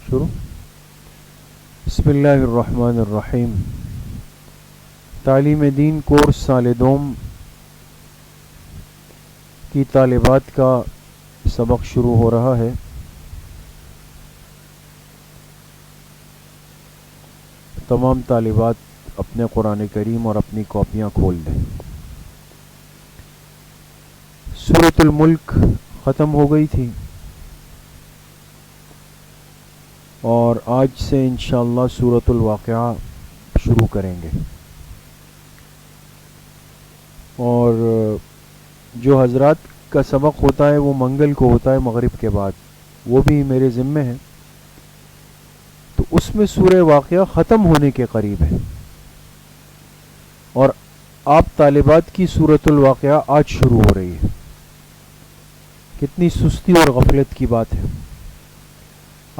شروع. بسم اللہ الرحمن الرحیم. تعلیم دین کورس سال دوم کی طالبات کا سبق شروع ہو رہا ہے. تمام طالبات اپنے قرآن کریم اور اپنی کاپیاں کھول دیں. سورۃ الملک ختم ہو گئی تھی اور آج سے انشاءاللہ سورۃ الواقعہ شروع کریں گے. اور جو حضرات کا سبق ہوتا ہے وہ منگل کو ہوتا ہے مغرب کے بعد، وہ بھی میرے ذمے ہے. تو اس میں سورہ واقعہ ختم ہونے کے قریب ہے اور آپ طالبات کی سورۃ الواقعہ آج شروع ہو رہی ہے. کتنی سستی اور غفلت کی بات ہے.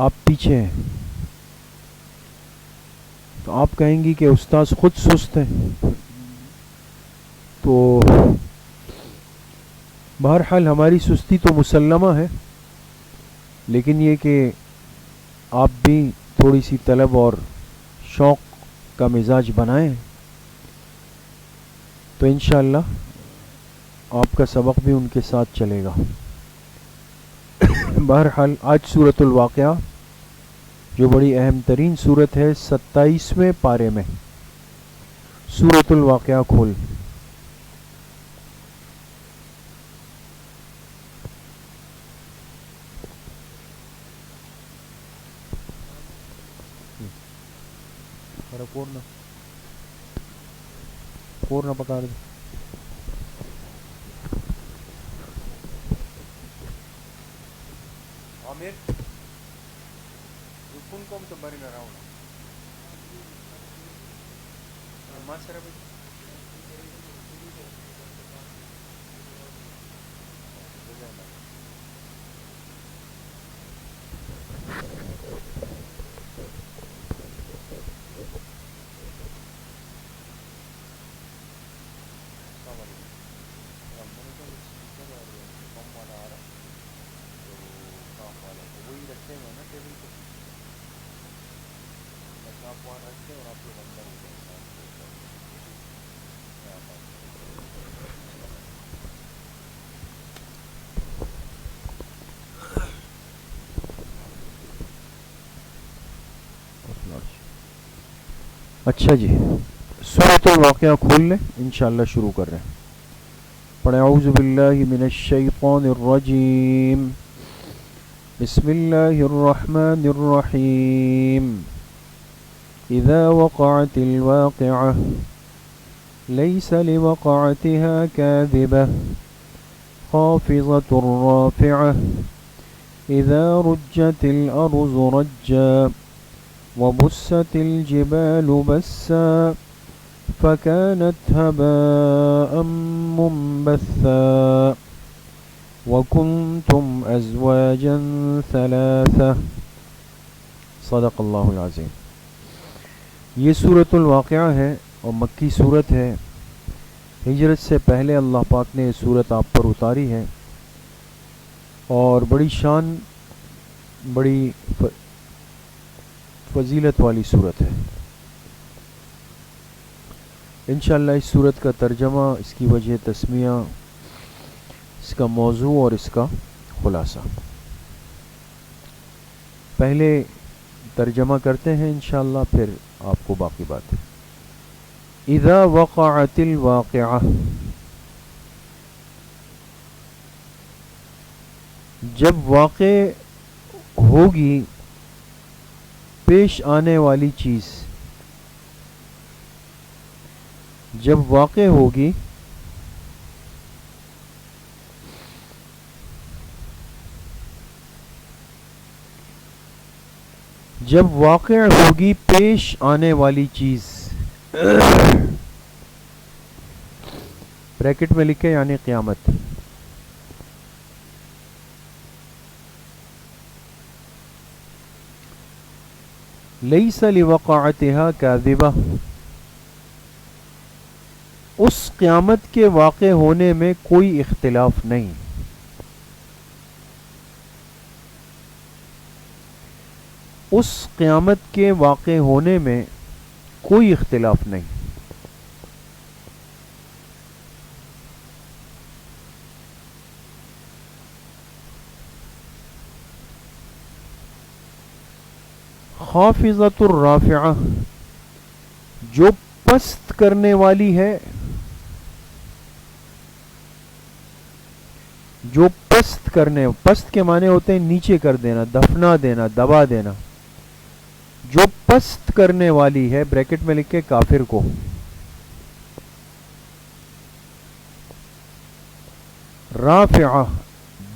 آپ پیچھے ہیں تو آپ کہیں گی کہ استاذ خود سست ہیں. تو بہرحال ہماری سستی تو مسلمہ ہے، لیکن یہ کہ آپ بھی تھوڑی سی طلب اور شوق کا مزاج بنائیں تو انشاءاللہ آپ کا سبق بھی ان کے ساتھ چلے گا. بہرحال آج سورۃ الواقعہ جو بڑی اہم ترین سورت ہے، 27ویں پارے میں. سورۃ الواقعہ کھول. پورنا پکا دے. عامر رکن کوم تو بری نہ راونا ما سره به اچھا جی، سورۃ الواقعہ کھول لیں، انشاءاللہ شروع کر رہے ہیں. پڑھیں اعوذ باللہ من الشیطان الرجیم. بسم اللہ الرحمن الرحیم. اذا وقعت الواقعہ لیس لوقعتها کاذبہ خافضۃ رافعہ اذا رجت الارض رجا وبست الجبال بسا فكانت هباء منبثا وكنتم أزواجا ثلاثة. صدق اللہ العظیم. یہ سورۃ الواقعہ ہے اور مکی سورت ہے. ہجرت سے پہلے اللہ پاک نے یہ سورت آپ پر اتاری ہے اور بڑی شان، بڑی فضیلت والی صورت ہے. انشاءاللہ اس صورت کا ترجمہ، اس کی وجہ تسمیہ، اس کا موضوع اور اس کا خلاصہ. پہلے ترجمہ کرتے ہیں انشاءاللہ، پھر آپ کو باقی بات ہے. اذا وقعت الواقعہ، جب واقع ہوگی پیش آنے والی چیز. جب واقع ہوگی جب واقع ہوگی پیش آنے والی چیز. بریکٹ میں لکھے یعنی قیامت. لیس لوقعتها کاذبہ، اس قیامت کے واقع ہونے میں کوئی اختلاف نہیں. اس قیامت کے واقع ہونے میں کوئی اختلاف نہیں. خافضۃ الرافعہ جو پست کرنے والی ہے، جو پست کے معنی ہوتے ہیں نیچے کر دینا، دفنا دینا، دبا دینا. جو پست کرنے والی ہے، بریکٹ میں لکھ کے کافر کو، رافعہ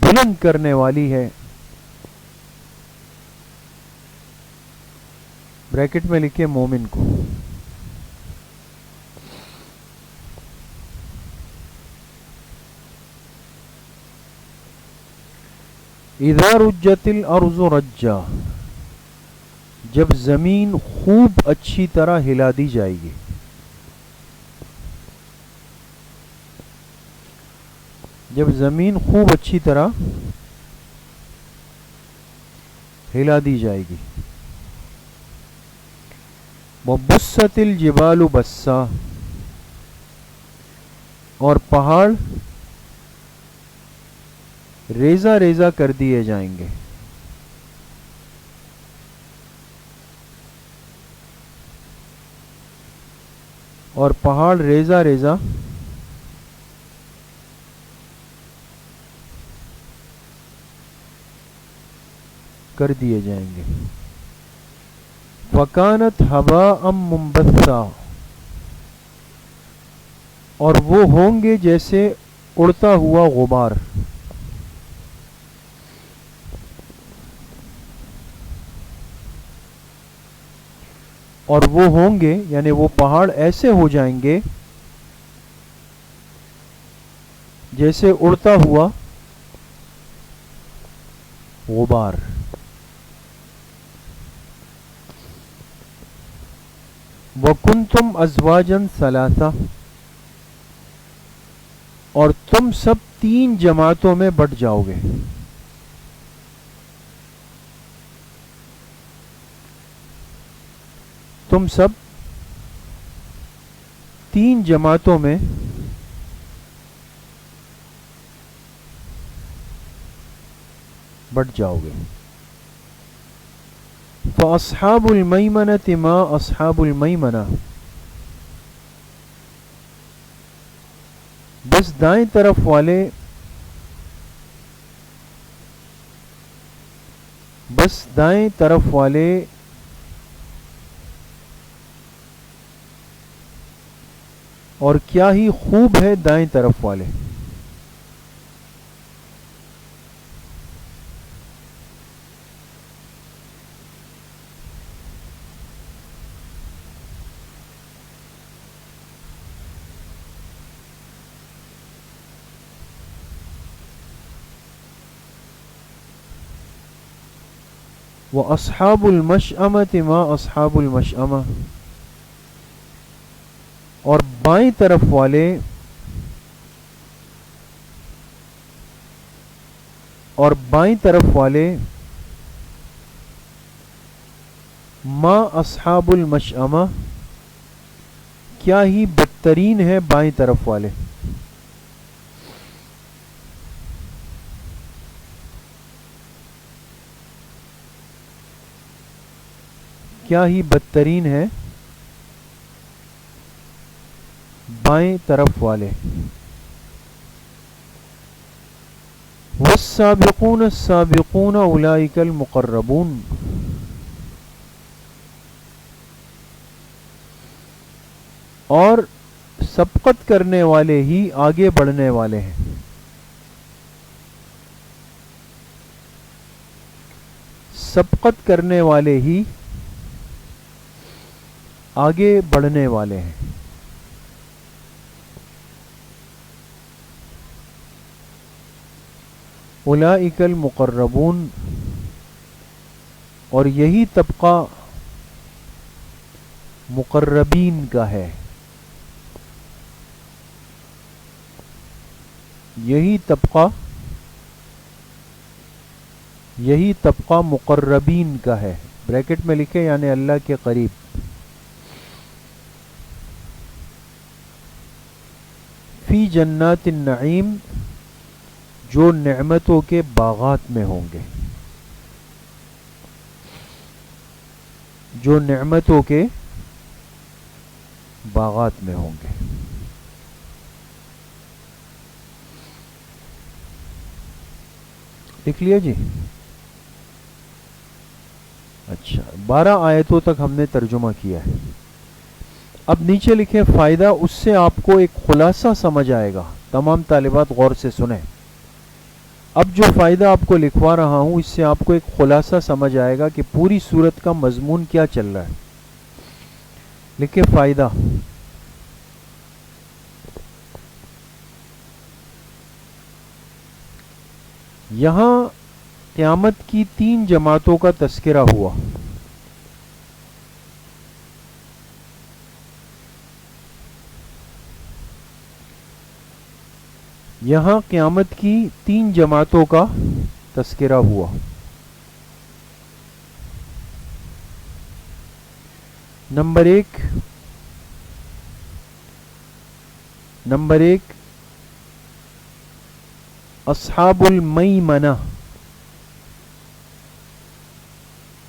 بلند کرنے والی ہے، بریکٹ میں لکھے مومن کو. اذا رجت الارض رجا جب زمین خوب اچھی طرح ہلا دی جائے گی. جب زمین خوب اچھی طرح ہلا دی جائے گی. وبست الجبال بسا اور پہاڑ ریزہ ریزہ کر دیے جائیں گے. اور پہاڑ ریزہ ریزہ کر دیے جائیں گے. فکانت ہباء منبثا اور وہ ہوں گے جیسے اڑتا ہوا غبار. اور وہ ہوں گے یعنی وہ پہاڑ ایسے ہو جائیں گے جیسے اڑتا ہوا غبار. وَكُنْتُمْ أَزْوَاجًا ثَلَاثَةً اور تم سب 3 جماعتوں میں بٹ جاؤ گے. تم سب 3 جماعتوں میں بٹ جاؤ گے. فَأَصْحَابُ الْمَيْمَنَةِ مَا أَصْحَابُ الْمَيْمَنَةِ بس دائیں طرف والے اور کیا ہی خوب ہے دائیں طرف والے. وَأَصْحَابُ الْمَشْأَمَةِ مَا أَصْحَابُ الْمَشْأَمَةِ اور بائیں طرف والے ما اصحاب المشأمہ کیا ہی بدترین ہے بائیں طرف والے. کیا ہی بدترین ہے بائیں طرف والے. والسابقون السابقون اولئک المقربون اور سبقت کرنے والے ہی آگے بڑھنے والے ہیں. سبقت کرنے والے ہی آگے بڑھنے والے ہیں. اولئک المقربون اور یہی طبقہ مقربین کا ہے. یہی طبقہ مقربین کا ہے، بریکٹ میں لکھے یعنی اللہ کے قریب. فی جنات النعیم جو نعمتوں کے باغات میں ہوں گے, جو نعمتوں کے باغات میں ہوں گے. لکھ لیا جی. اچھا 12 آیتوں تک ہم نے ترجمہ کیا ہے. اب نیچے لکھیں فائدہ, اس سے آپ کو ایک خلاصہ سمجھ آئے گا. تمام طالبات غور سے سنیں. اب جو فائدہ آپ کو لکھوا رہا ہوں اس سے آپ کو ایک خلاصہ سمجھ آئے گا کہ پوری سورت کا مضمون کیا چل رہا ہے. لکھیں فائدہ. یہاں قیامت کی 3 جماعتوں کا تذکرہ ہوا. یہاں قیامت کی 3 جماعتوں کا تذکرہ ہوا. نمبر ایک اصحاب المیمنہ.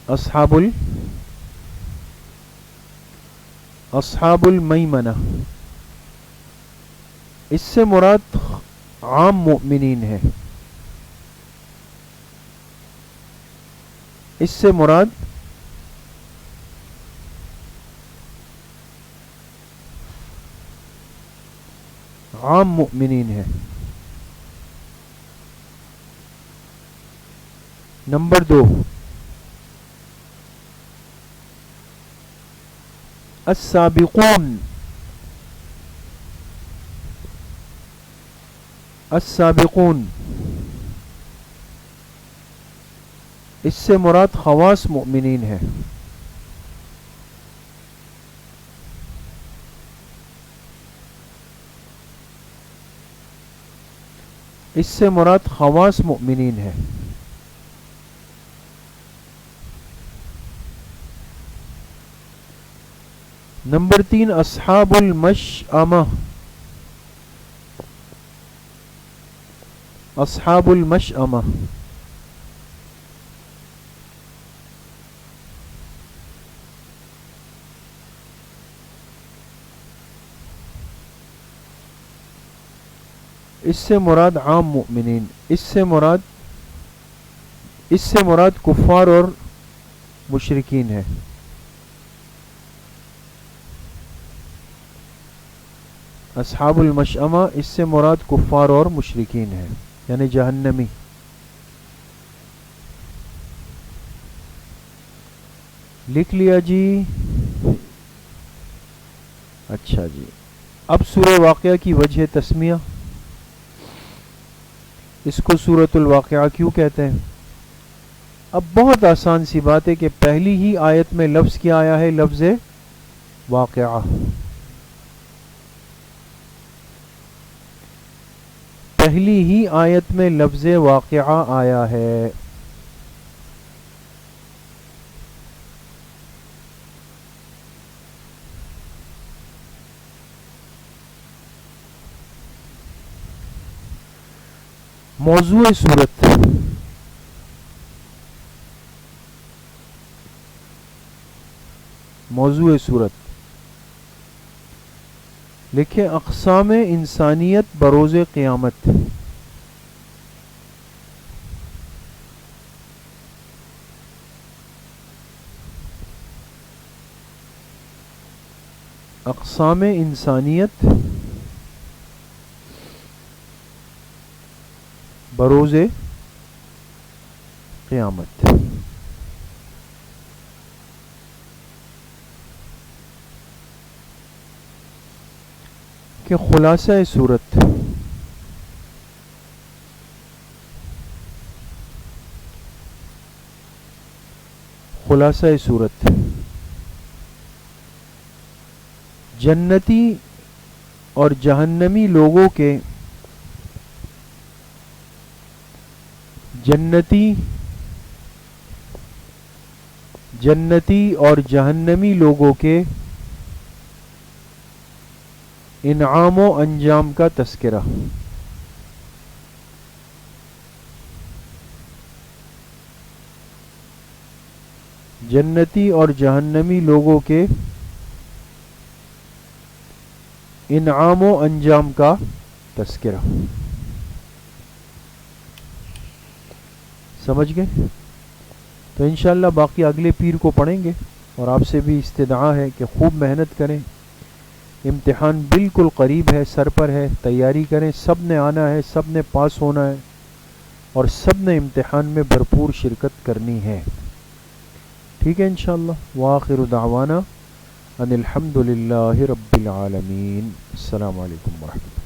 اصحاب المیمنہ اس سے مراد عام مؤمنین ہے. اس سے مراد عام مؤمنین ہے. نمبر 2 السابقون. السابقون اس سے مراد خواص مؤمنین ہے. اس سے مراد خواص مؤمنین ہے. نمبر 3 اصحاب المشأمہ. اصحاب المشأمہ اس سے مراد عام مؤمنین. اس سے مراد کفار اور مشرکین ہے. اصحاب المشأمہ اس سے مراد کفار اور مشرکین ہے یعنی جہنمی. لکھ لیا جی. اچھا جی. اب سورہ واقعہ کی وجہ تسمیہ. اس کو سورۃ الواقعہ کیوں کہتے ہیں؟ اب بہت آسان سی بات ہے کہ پہلی ہی آیت میں لفظ کیا آیا ہے؟ لفظ واقعہ. پہلی ہی آیت میں لفظ واقعہ آیا ہے. موضوع سورت. موضوع سورت لکھیں اقسام انسانیت بروز قیامت. اقسام انسانیت بروز قیامت. کہ خلاصہ صورت. خلاصہ صورت جنتی اور جہنمی لوگوں کے جنتی اور جہنمی لوگوں کے انعام و انجام کا تذکرہ. جنتی اور جہنمی لوگوں کے انعام و انجام کا تذکرہ. سمجھ گئے؟ تو انشاءاللہ باقی اگلے پیر کو پڑھیں گے. اور آپ سے بھی استدعا ہے کہ خوب محنت کریں. امتحان بالکل قریب ہے، سر پر ہے، تیاری کریں. سب نے آنا ہے، سب نے پاس ہونا ہے، اور سب نے امتحان میں بھرپور شرکت کرنی ہے. ٹھیک ہے انشاءاللہ. وآخر دعوانا ان الحمد للہ رب العالمین. السلام علیکم ورحمۃ اللہ.